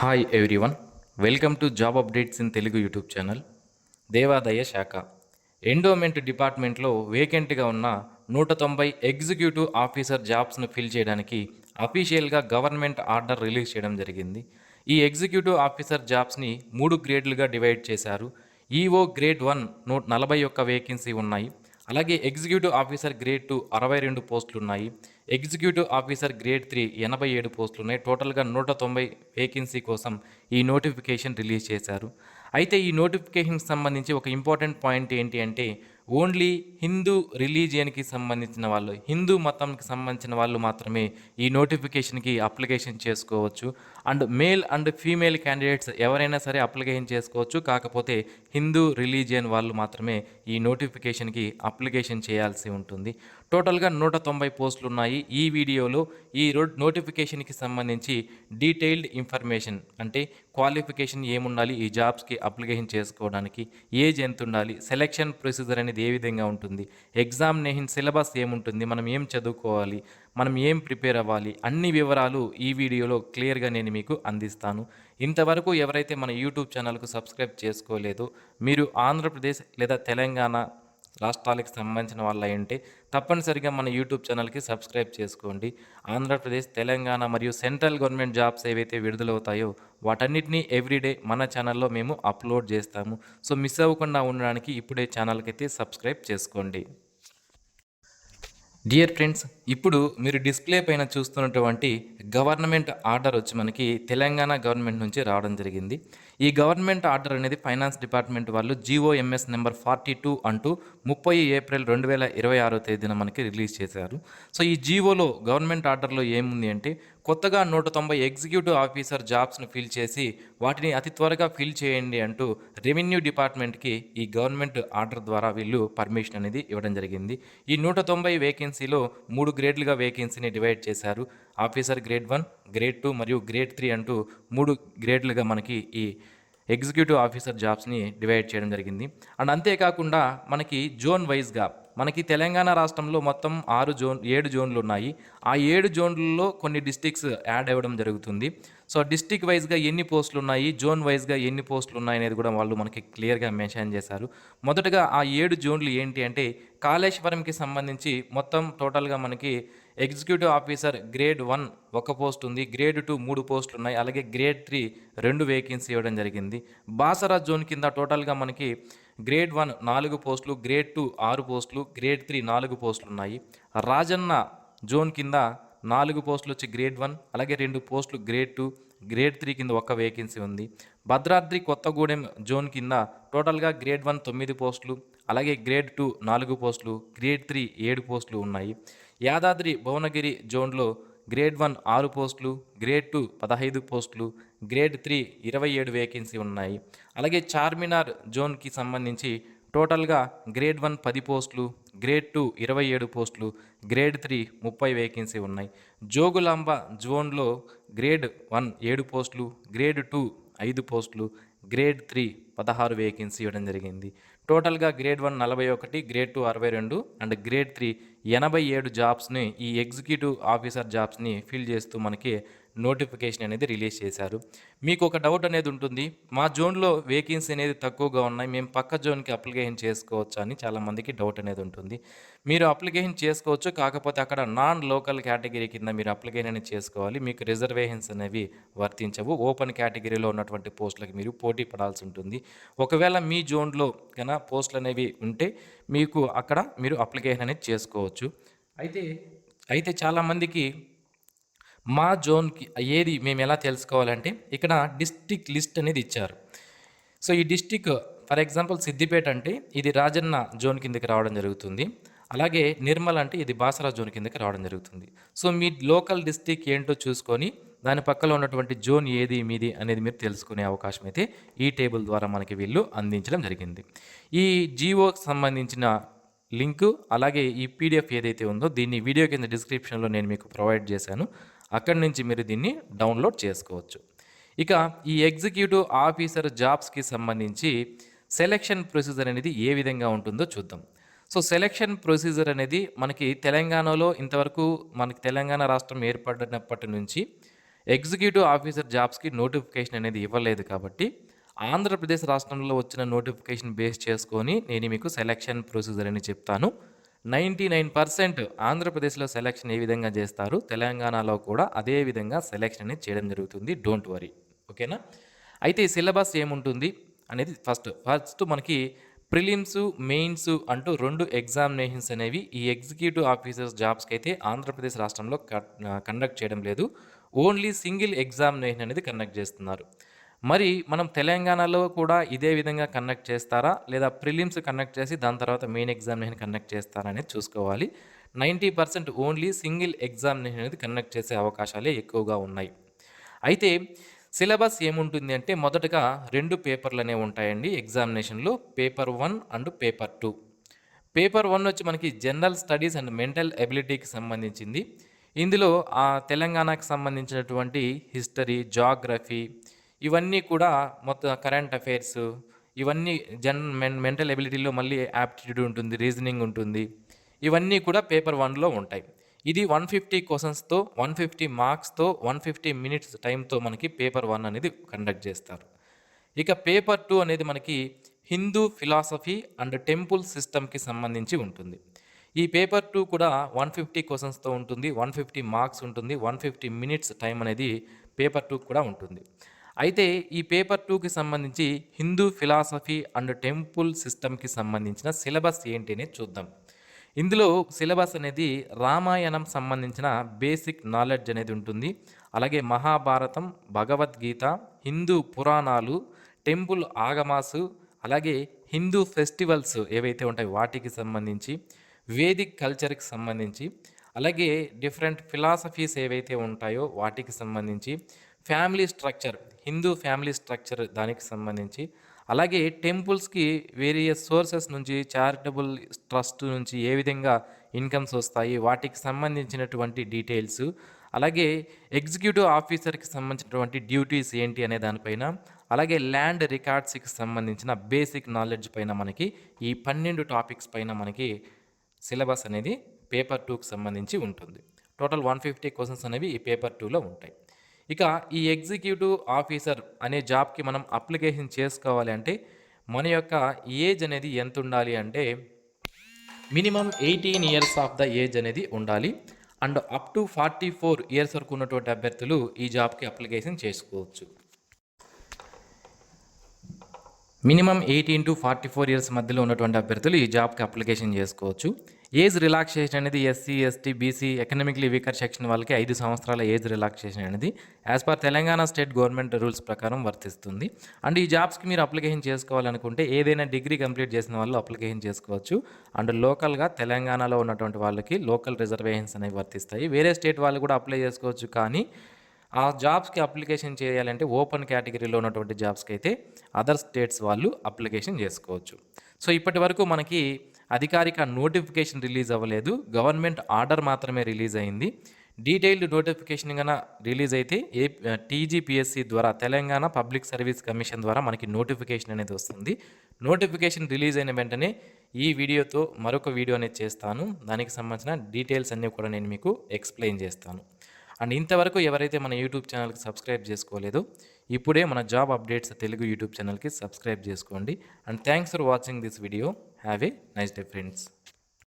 Hi everyone, welcome to job updates in Telugu YouTube channel. దేవాదాయ శాఖ endowment డిపార్ట్మెంట్లో వేకెంట్గా ఉన్న 190 ఎగ్జిక్యూటివ్ ఆఫీసర్ జాబ్స్ను ఫిల్ చేయడానికి అఫీషియల్గా గవర్నమెంట్ ఆర్డర్ రిలీజ్ చేయడం జరిగింది. ఈ ఎగ్జిక్యూటివ్ ఆఫీసర్ జాబ్స్ని 3 గ్రేడ్లుగా డివైడ్ చేశారు. ఈఓ గ్రేడ్ 1 141 వేకెన్సీ ఉన్నాయి. అలాగే ఎగ్జిక్యూటివ్ ఆఫీసర్ గ్రేడ్ 2 62 పోస్టులు ఉన్నాయి. ఎగ్జిక్యూటివ్ ఆఫీసర్ గ్రేడ్ 3 87 పోస్టులు ఉన్నాయి. టోటల్గా 190 వేకెన్సీ కోసం ఈ నోటిఫికేషన్ రిలీజ్ చేశారు. అయితే ఈ నోటిఫికేషన్కి సంబంధించి ఒక ఇంపార్టెంట్ పాయింట్ ఏంటి అంటే ఓన్లీ హిందూ రిలీజియన్కి సంబంధించిన వాళ్ళు, హిందూ మతంకి సంబంధించిన వాళ్ళు మాత్రమే ఈ నోటిఫికేషన్కి అప్లికేషన్ చేసుకోవచ్చు. And male and female candidates ఎవరైనా సరే అప్లికేషన్ చేసుకోవచ్చు. కాకపోతే హిందూ రిలీజియన్ వాళ్ళు మాత్రమే ఈ నోటిఫికేషన్కి అప్లికేషన్ చేయాల్సి ఉంటుంది. టోటల్గా 190 పోస్టులు ఉన్నాయి. ఈ వీడియోలో ఈ నోటిఫికేషన్కి సంబంధించి డీటెయిల్డ్ ఇన్ఫర్మేషన్ అంటే క్వాలిఫికేషన్ ఏముండాలి, ఈ జాబ్స్కి అప్లికేషన్ చేసుకోవడానికి ఏజ్ ఎంత ఉండాలి, సెలెక్షన్ ప్రొసీజర్ అనేది ఏ విధంగా ఉంటుంది, ఎగ్జామినేషన్ సిలబస్ ఏముంటుంది, మనం ఏం చదువుకోవాలి, మనం ఏం ప్రిపేర్ అవ్వాలి, అన్ని వివరాలు ఈ వీడియోలో క్లియర్గా నేను మీకు అందిస్తాను. ఇంతవరకు ఎవరైతే మన యూట్యూబ్ ఛానల్కు సబ్స్క్రైబ్ చేసుకోలేదో మీరు ఆంధ్రప్రదేశ్ లేదా తెలంగాణ రాష్ట్రాలకు సంబంధించిన వాళ్ళు అయ్యుంటే తప్పనిసరిగా మన యూట్యూబ్ ఛానల్కి సబ్స్క్రైబ్ చేసుకోండి. ఆంధ్రప్రదేశ్, తెలంగాణ మరియు సెంట్రల్ గవర్నమెంట్ జాబ్స్ ఏవైతే విడుదలవుతాయో వాటన్నిటినీ ఎవ్రీడే మన ఛానల్లో మేము అప్లోడ్ చేస్తాము. సో మిస్ అవ్వకుండా ఉండడానికి ఇప్పుడే ఛానల్కి అయితే సబ్స్క్రైబ్ చేసుకోండి. డియర్ ఫ్రెండ్స్, ఇప్పుడు మీరు డిస్ప్లే పైన చూస్తున్నటువంటి గవర్నమెంట్ ఆర్డర్ వచ్చి మనకి తెలంగాణ గవర్నమెంట్ నుంచి రావడం జరిగింది. ఈ గవర్నమెంట్ ఆర్డర్ అనేది ఫైనాన్స్ డిపార్ట్మెంట్ వాళ్ళు GOMS నెంబర్ 42 అంటూ 30 ఏప్రిల్ 2026 తేదీన మనకి రిలీజ్ చేశారు. సో ఈ జీవోలో గవర్నమెంట్ ఆర్డర్లో ఏముంది అంటే కొత్తగా 190 ఎగ్జిక్యూటివ్ ఆఫీసర్ జాబ్స్ను ఫిల్ చేసి వాటిని అతి త్వరగా ఫిల్ చేయండి అంటూ రెవెన్యూ డిపార్ట్మెంట్కి ఈ గవర్నమెంట్ ఆర్డర్ ద్వారా వీళ్ళు పర్మిషన్ అనేది ఇవ్వడం జరిగింది. ఈ 190 వేకెన్సీలో 3 గ్రేడ్లుగా వేకెన్సీని డివైడ్ చేశారు. ఆఫీసర్ గ్రేడ్ 1, గ్రేడ్ 2 మరియు గ్రేడ్ 3 అంటూ 3 గ్రేడ్లుగా మనకి ఈ ఎగ్జిక్యూటివ్ ఆఫీసర్ జాబ్స్ని డివైడ్ చేయడం జరిగింది. అండ్ అంతేకాకుండా మనకి జోన్ వైజ్గా మనకి తెలంగాణ రాష్ట్రంలో మొత్తం 7 జోన్లు ఉన్నాయి. ఆ 7 జోన్లలో కొన్ని డిస్టిక్స్ యాడ్ అవ్వడం జరుగుతుంది. సో డిస్టిక్ వైజ్గా ఎన్ని పోస్టులు ఉన్నాయి, జోన్ వైజ్గా ఎన్ని పోస్టులు ఉన్నాయి అనేది కూడా వాళ్ళు మనకి క్లియర్గా మెన్షన్ చేశారు. మొదటగా ఆ 7 జోన్లు ఏంటి అంటే కాళేశ్వరంకి సంబంధించి మొత్తం టోటల్గా మనకి ఎగ్జిక్యూటివ్ ఆఫీసర్ గ్రేడ్ 1 1 పోస్ట్ ఉంది, గ్రేడ్ 2 3 పోస్టులు ఉన్నాయి, అలాగే గ్రేడ్ 3 2 వేకెన్సీ ఇవ్వడం జరిగింది. బాసరా జోన్ కింద టోటల్గా మనకి గ్రేడ్ 1 4 పోస్టులు, గ్రేడ్ 2 6 పోస్టులు, గ్రేడ్ 3 4 పోస్టులు ఉన్నాయి. రాజన్న జోన్ కింద 4 పోస్టులు వచ్చి గ్రేడ్ 1, అలాగే 2 పోస్టులు గ్రేడ్ 2, గ్రేడ్ 3 కింద 1 వేకెన్సీ ఉంది. భద్రాద్రి కొత్తగూడెం జోన్ కింద టోటల్గా గ్రేడ్ 1 9 పోస్టులు, అలాగే గ్రేడ్ 2 4 పోస్టులు, గ్రేడ్ 3 7 పోస్టులు ఉన్నాయి. యాదాద్రి భువనగిరి జోన్లో గ్రేడ్ 1 6 పోస్టులు, గ్రేడ్ 2 15 పోస్టులు, గ్రేడ్ 3 27 వేకెన్సీ ఉన్నాయి. అలాగే చార్మినార్ జోన్కి సంబంధించి టోటల్గా గ్రేడ్ 1 10 పోస్టులు, గ్రేడ్ 2 27 పోస్టులు, గ్రేడ్ 3 30 వేకెన్సీ ఉన్నాయి. జోగులాంబ జోన్లో గ్రేడ్ 1 7 పోస్టులు, గ్రేడ్ 2 5 పోస్టులు, గ్రేడ్ 3 16 వేకెన్సీ ఇవ్వడం జరిగింది. టోటల్గా గ్రేడ్ 1 41, గ్రేడ్ 2 62 అండ్ గ్రేడ్ 3 87 జాబ్స్ని ఈ ఎగ్జిక్యూటివ్ ఆఫీసర్ జాబ్స్ని ఫిల్ చేస్తూ మనకి నోటిఫికేషన్ అనేది రిలీజ్ చేశారు. మీకు ఒక డౌట్ అనేది ఉంటుంది, మా జోన్లో వేకెన్సీ అనేది తక్కువగా ఉన్నాయి, మేము పక్క జోన్కి అప్లికేషన్ చేసుకోవచ్చు అని చాలామందికి డౌట్ అనేది ఉంటుంది. మీరు అప్లికేషన్ చేసుకోవచ్చు, కాకపోతే అక్కడ నాన్ లోకల్ కేటగిరీ కింద మీరు అప్లికేషన్ అనేది చేసుకోవాలి. మీకు రిజర్వేషన్స్ అనేవి వర్తించవు. ఓపెన్ కేటగిరీలో ఉన్నటువంటి పోస్టులకు మీరు పోటీ పడాల్సి ఉంటుంది. ఒకవేళ మీ జోన్లో కన్నా పోస్టులు అనేవి ఉంటే మీకు అక్కడ మీరు అప్లికేషన్ అనేది చేసుకోవచ్చు. అయితే చాలామందికి మా జోన్కి ఏది మేము ఎలా తెలుసుకోవాలంటే ఇక్కడ డిస్టిక్ లిస్ట్ అనేది ఇచ్చారు. సో ఈ డిస్టిక్ ఫర్ ఎగ్జాంపుల్ సిద్దిపేట అంటే ఇది రాజన్న జోన్ కిందకి రావడం జరుగుతుంది. అలాగే నిర్మల్ అంటే ఇది బాసరా జోన్ కిందకి రావడం జరుగుతుంది. సో మీ లోకల్ డిస్టిక్ ఏంటో చూసుకొని దాని పక్కన ఉన్నటువంటి జోన్ ఏది మీది అనేది మీరు తెలుసుకునే అవకాశం అయితే ఈ టేబుల్ ద్వారా మనకి వీళ్ళు అందించడం జరిగింది. ఈ జీవోకి సంబంధించిన లింకు అలాగే ఈ PDF ఏదైతే ఉందో దీన్ని వీడియో కింద డిస్క్రిప్షన్లో నేను మీకు ప్రొవైడ్ చేశాను. అక్కడి నుంచి మీరు దీన్ని డౌన్లోడ్ చేసుకోవచ్చు. ఇక ఈ ఎగ్జిక్యూటివ్ ఆఫీసర్ జాబ్స్కి సంబంధించి సెలెక్షన్ ప్రొసీజర్ అనేది ఏ విధంగా ఉంటుందో చూద్దాం. సో సెలెక్షన్ ప్రొసీజర్ అనేది మనకి తెలంగాణలో ఇంతవరకు మనకి తెలంగాణ రాష్ట్రం ఏర్పడినప్పటి నుంచి ఎగ్జిక్యూటివ్ ఆఫీసర్ జాబ్స్కి నోటిఫికేషన్ అనేది ఇవ్వలేదు కాబట్టి ఆంధ్రప్రదేశ్ రాష్ట్రంలో వచ్చిన నోటిఫికేషన్ బేస్ చేసుకొని నేను మీకు సెలక్షన్ ప్రొసీజర్ అని చెప్తాను. 99% ఆంధ్రప్రదేశ్లో సెలక్షన్ ఏ విధంగా చేస్తారు, తెలంగాణలో కూడా అదే విధంగా సెలక్షన్ అనేది చేయడం జరుగుతుంది. డోంట్ వరీ, ఓకేనా? అయితే ఈ సిలబస్ ఏముంటుంది అనేది ఫస్ట్ మనకి ప్రిలిమ్స్, మెయిన్స్ అంటూ 2 ఎగ్జామినేషన్స్ అనేవి ఈ ఎగ్జిక్యూటివ్ ఆఫీసర్స్ జాబ్స్కి అయితే ఆంధ్రప్రదేశ్ రాష్ట్రంలో కండక్ట్ చేయడం లేదు. ఓన్లీ సింగిల్ ఎగ్జామినేషన్ అనేది కండక్ట్ చేస్తున్నారు. మరి మనం తెలంగాణలో కూడా ఇదే విధంగా కండక్ట్ చేస్తారా, లేదా ప్రిలిమ్స్ కండక్ట్ చేసి దాని తర్వాత మెయిన్ ఎగ్జామినేషన్ కండక్ట్ చేస్తారా అనేది చూసుకోవాలి. 90% ఓన్లీ సింగిల్ ఎగ్జామినేషన్ అనేది కండక్ట్ చేసే అవకాశాలే ఎక్కువగా ఉన్నాయి. అయితే సిలబస్ ఏముంటుంది అంటే మొదటగా 2 పేపర్లు అనేవి ఉంటాయండి ఎగ్జామినేషన్లో, పేపర్ 1 అండ్ పేపర్ 2. పేపర్ 1 వచ్చి మనకి జనరల్ స్టడీస్ అండ్ మెంటల్ ఎబిలిటీకి సంబంధించింది. ఇందులో తెలంగాణకు సంబంధించినటువంటి హిస్టరీ, జాగ్రఫీ ఇవన్నీ కూడా మొత్తం కరెంట్ అఫైర్స్ ఇవన్నీ మెంటల్ ఎబిలిటీలో మళ్ళీ యాప్టిట్యూడ్ ఉంటుంది, రీజనింగ్ ఉంటుంది. ఇవన్నీ కూడా పేపర్ 1లో ఉంటాయి. ఇది 150 క్వశ్చన్స్తో 150 మార్క్స్తో 150 మినిట్స్ టైంతో మనకి పేపర్ 1 అనేది కండక్ట్ చేస్తారు. ఇక పేపర్ 2 అనేది మనకి హిందూ ఫిలాసఫీ అండ్ టెంపుల్ సిస్టమ్కి సంబంధించి ఉంటుంది. ఈ పేపర్ 2 కూడా 150 క్వశ్చన్స్తో ఉంటుంది, 150 మార్క్స్ ఉంటుంది, 150 మినిట్స్ టైం అనేది పేపర్ 2 కూడా ఉంటుంది. అయితే ఈ పేపర్ 2కి సంబంధించి హిందూ ఫిలాసఫీ అండ్ టెంపుల్ సిస్టమ్కి సంబంధించిన సిలబస్ ఏంటి అనేది చూద్దాం. ఇందులో సిలబస్ అనేది రామాయణం సంబంధించిన బేసిక్ నాలెడ్జ్ అనేది ఉంటుంది. అలాగే మహాభారతం, భగవద్గీత, హిందూ పురాణాలు, టెంపుల్ ఆగమాసు, అలాగే హిందూ ఫెస్టివల్స్ ఏవైతే ఉంటాయో వాటికి సంబంధించి, వేదిక్ కల్చర్కి సంబంధించి, అలాగే డిఫరెంట్ ఫిలాసఫీస్ ఏవైతే ఉంటాయో వాటికి సంబంధించి, family structure, Hindu family structure దానికి సంబంధించి, అలాగే టెంపుల్స్కి వేరియస్ సోర్సెస్ నుంచి, చారిటబుల్ ట్రస్ట్ నుంచి ఏ విధంగా ఇన్కమ్స్ వస్తాయి వాటికి సంబంధించినటువంటి డీటెయిల్స్, అలాగే ఎగ్జిక్యూటివ్ ఆఫీసర్కి సంబంధించినటువంటి డ్యూటీస్ ఏంటి అనే దానిపైన, అలాగే ల్యాండ్ రికార్డ్స్కి సంబంధించిన బేసిక్ నాలెడ్జ్ పైన మనకి ఈ 12 టాపిక్స్ పైన మనకి సిలబస్ అనేది పేపర్ 2కి సంబంధించి ఉంటుంది. టోటల్ 150 క్వశ్చన్స్ అనేవి ఈ పేపర్ 2లో ఉంటాయి. ఇక ఈ ఎగ్జిక్యూటివ్ ఆఫీసర్ అనే జాబ్కి మనం అప్లికేషన్ చేసుకోవాలి అంటే మన యొక్క ఏజ్ అనేది ఎంత ఉండాలి అంటే minimum 18 years of the age అనేది ఉండాలి. అండ్ అప్ టు 44 ఇయర్స్ వరకు ఉన్నటువంటి అభ్యర్థులు ఈ జాబ్కి అప్లికేషన్ చేసుకోవచ్చు. మినిమం 18 to 44 ఇయర్స్ మధ్యలో ఉన్నటువంటి అభ్యర్థులు ఈ జాబ్కి అప్లికేషన్ చేసుకోవచ్చు. ఏజ్ రిలాక్సేషన్ అనేది SC, ST, BC, economically weaker section వాళ్ళకి 5 సంవత్సరాల ఏజ్ రిలాక్సేషన్ అనేది as per Telangana state government rules ప్రకారం వర్తిస్తుంది. అండ్ ఈ జాబ్స్కి మీరు అప్లికేషన్ చేసుకోవాలనుకుంటే ఏదైనా డిగ్రీ కంప్లీట్ చేసిన వాళ్ళు అప్లికేషన్ చేసుకోవచ్చు. అండ్ లోకల్గా తెలంగాణలో ఉన్నటువంటి వాళ్ళకి లోకల్ రిజర్వేషన్స్ అనేవి వర్తిస్తాయి. వేరే స్టేట్ వాళ్ళు కూడా అప్లై చేసుకోవచ్చు, కానీ ఆ జాబ్స్కి అప్లికేషన్ చేయాలంటే ఓపెన్ కేటగిరీలో ఉన్నటువంటి జాబ్స్కి అయితే అదర్ స్టేట్స్ వాళ్ళు అప్లికేషన్ చేసుకోవచ్చు. సో ఇప్పటి వరకు మనకి అధికారిక నోటిఫికేషన్ రిలీజ్ అవ్వలేదు, గవర్నమెంట్ ఆర్డర్ మాత్రమే రిలీజ్ అయింది. డీటెయిల్డ్ నోటిఫికేషన్ కన్నా రిలీజ్ అయితే టీజీపీఎస్సీ ద్వారా, తెలంగాణ పబ్లిక్ సర్వీస్ కమిషన్ ద్వారా మనకి నోటిఫికేషన్ అనేది వస్తుంది. నోటిఫికేషన్ రిలీజ్ అయిన వెంటనే ఈ వీడియోతో మరొక వీడియో అనేది చేస్తాను. దానికి సంబంధించిన డీటెయిల్స్ అన్నీ కూడా నేను మీకు ఎక్స్ప్లెయిన్ చేస్తాను. అండ్ ఇంతవరకు ఎవరైతే మన యూట్యూబ్ ఛానల్కి సబ్స్క్రైబ్ చేసుకోలేదో ఇప్పుడే మన జాబ్ అప్డేట్స్ తెలుగు యూట్యూబ్ ఛానల్కి సబ్స్క్రైబ్ చేసుకోండి. And thanks for watching this video. Have a nice day friends.